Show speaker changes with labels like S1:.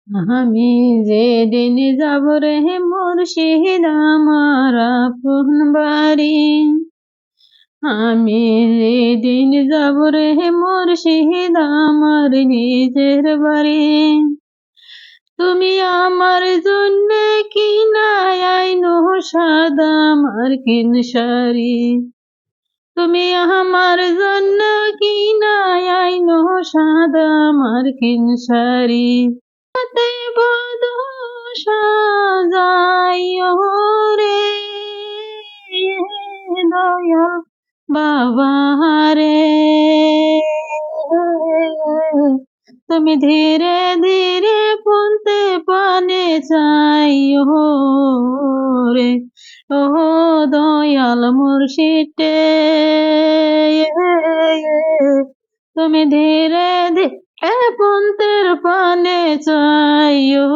S1: আমি যেদিন যাব রে মুর্শিদ আমার আপন বাড়ি, আমি যেদিন যাব রে মুর্শিদ আমার নিজের বাড়ি, তুমি আমার জন্য কিনা আইনো সাদা মার্কিন শাড়ি, তুমি আমার জন্য কিনা আইনো সাদা মার্কিন শাড়ি, তাতে বধূ সাজাইও রে দয়া বাবা রে, তুমি ধীরে ধীরে পুনতে পানে চাইও রে ও দয়াল মুর্শিদে, তুমি ধীরে ধীরে পুনতের পানে চাইও